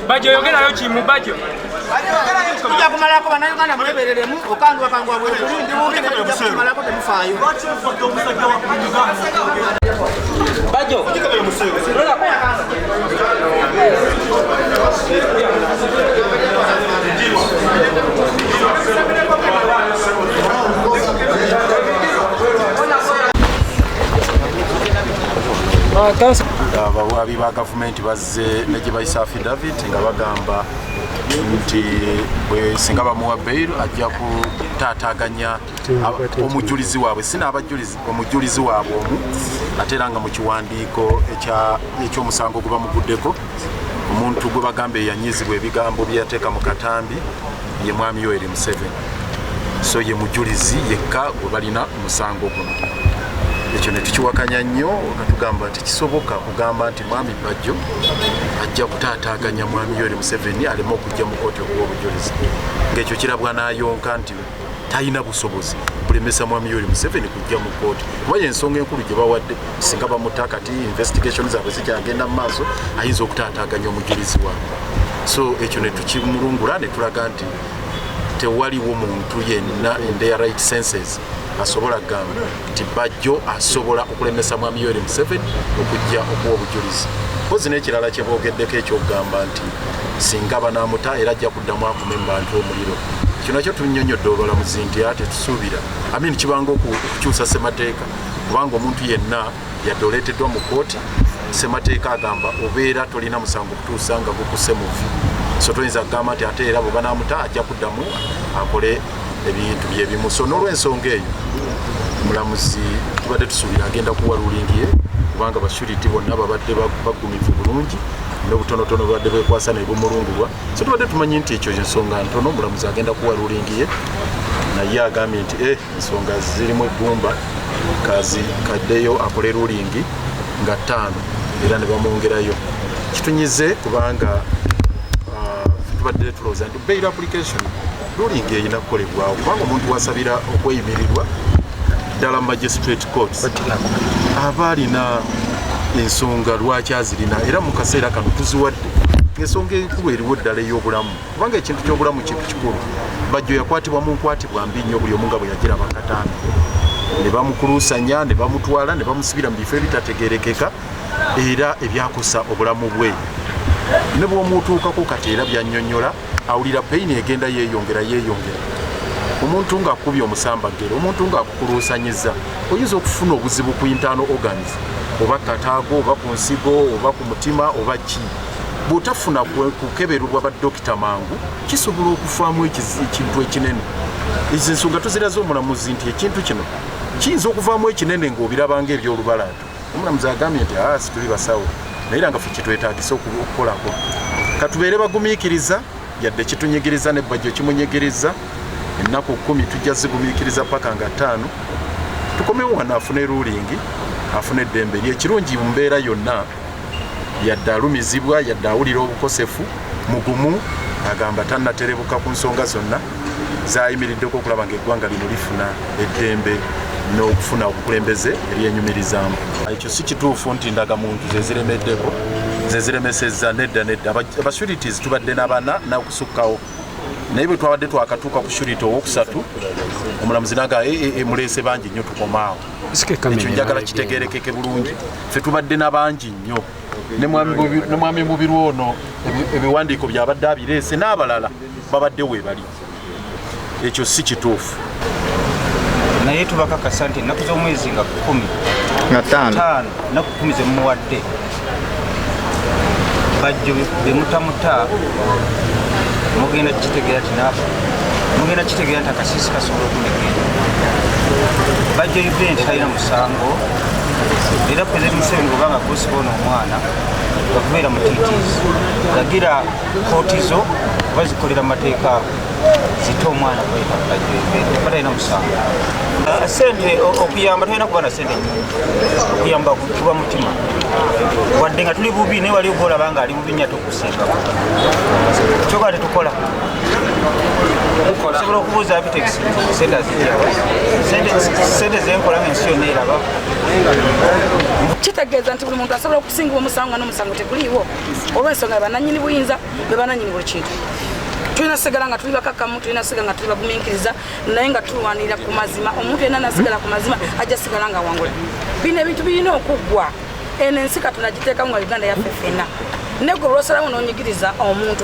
Bajo yogerayo kimu bajo. Kuja kumalako banayuganda mulebereremu okangwa kangwa bwe kulindi bungi ne kumalako temufaayo. Bajo. Abawabi ba gavumenti bazze ne gye bayisa affidavit nga bagamba nti bwe singa bamuwa bail ajja kutaataaganya omujulizi waabwe sina abajulizi omujulizi waabwe omu ate era nga mu kiwandiiko eky'omusango gwe bamuguddeko omuntu gwe bagamba eyanyizibwa ebigambo bye yateeka mu katambi ye mwami Yoweri Museveni so ye mujulizi yekka gwe balina omusango guno. Ekyo ne tukiwakanya nnyo nga tugamba nti kisoboka kugamba nti mwami Bajo ajja kutaataaganya mwami Yoweri Museveni aleme okujja mu kooti ogw'obujulizi ng'ekyo kirabwa n'ayonka nti talina busobozi bulemesa mwami Yoweri Museveni kujja mu kooti kuba y'ensonga enkulu gye bawadde singa bamuta kati investigation zaabwe zikyagenda mu maaso ayinza okutaataaganya omujulizi waabwe so ekyo ne tukimulungula ne tulaga nti tewaliwo muntu yenna in their right senses asobola gamba nti Bajo asobola okulemesa mwami Yoweri Museveni okujja okuwa obujulizi kozi n'ekirala kye boogeddeko ekyokugamba nti singa banaamuta era ajja kuddamu akuma embantu omuliro kino nakyo tunnyonnyodde obalamuzi nti ate tusuubira kibanga okukyusa ssemateeka kubanga omuntu yenna yadde oleeteddwa mu kooti ssemateeka agamba obeera tolina musango kutuusa nga gukuse muvi so toyinza kugamba nti ate era bwe banaamuta ajja kuddamu akole ebintu byebimu so n'olw'ensonga eyo omulamuzi tubadde tusuubira agenda kuwa rulingi ye kubanga bashuriti bonna babadde bagumivu bulungi n'obutonotono babadde bekwasa ne bumulungulwa so tubadde tumanyi nti ekyo ensonga ntono omulamuzi agenda kuwa rulingi ye naye agambye nti ensonga zirimu eggumba kaddeyo akole rulingi nga 5 era ne bamwongerayo kitunyize kubanga tubadde tulowooza nti bail application rulingi eyina kukolebwawo kubanga omuntu wasabira okweyimirirwa ddala magistrate courts aba alina ensonga lwaki azirina era mu kaseera kano tuziwadde ensonga enkulu eriwo ddala ey'obulamu kubanga ekintu ky'obulamu kintu kikulu Bajo yakwatibwa mu nkwatibwa mbi nnyo buli omu nga bwe yagiraba Katambi ne bamukuluusanya ne bamutwala ne bamusibira mu bifo ebitategeerekeka era ebyakosa obulamu bwe ne bw'omutuukako kati era byannyonnyola awulira peyini egenda yeeyongera omuntu ng'akubye omusambagero omuntu ng'akukuluusanyiza oyinza okufuna obuzibu ku internal organs oba kataago oba ku nsigo oba ku mutima oba ki bw'otafuna kukebererwa badokita mangu kisobola okufaamu ekintu ekinene ezo ensonga tuziraze omulamuzi nti ekintu kino kiyinza okuvaamu ekinene ng'obirabanga ebyolubalaatu omulamuzi agambye nti situli basawo naye era nga ffe kitwetaagisa okukolako katubeere bagumiikiriza yadde kitunyigiriza ne Bajo kimunyigiriza ennaku 10 tujja zigumiikiriza paka nga 5 tukomewo wano afune rulingi afune eddembe lyekirungi mu mbeera yonna yadde alumizibwa yadde awulira obukosefu mugumu agamba tannaterebuka ku nsonga zonna zayimiriddeko okulaba ng'eggwanga lino lifuna eddembe n'okufuna obukulembeze eryenyumirizaamu ekyo si kituufu nti ndagamuntu zeziremeddeko zeziremeseza nedda abasurities tubadde n'abana nakusukkawo naye bwe twabadde twakatuuka ku surity owokusatu omulamuzi naga mulese bangi nnyo tukomaawo ekyo njagala kitegeerekeke bulungi ffe tubadde n'abangi nnyo ne mwami mubiru ono ebiwandiiko byabadde abireese n'abalala babadde weebali ekyo si kituufu naye tubakakasa nti ennaku z'omwezi nga 15 naku 10 zemumuwadde bajjo bemutamuta mugenda kitegeera tinaba mugenda kitegeera nti akasiisi kasobola okunegenda bajjo event talina musango era President Museveni bwobanga gosiba ono omwana gakubeera mu TTs lagira kooti zo oba zikolera mateeka zita omwana kweta bajjo event talina musango sente okuyamba talina kuba na sente okuyamba kuba mutima wadde nga tuli bubi naye wali ogolaba nga ali bubi nnyo tokusimbako kyoka tetukola osobola okubuuza apitex sente azijjawa sente zenkola ng'ensi yonna eraba kitegeeza nti buli muntu asobola okusingibwa omusango nga n'omusango teguliiwo olw'ensonga bananyini buyinza be bananyini buli kintu tulina sigala nga tuli bakakamu tulina sigala nga tuli bagumiikiriza naye nga tulwanirira ku mazima omuntu yenna nasigala ku mazima ajja sigala nga wangula bino ebintu birina okuggwa eno ensi katonda giteekamu nga Uganda yaffe ffenna negwe olwosalawo n'onyigiriza omuntu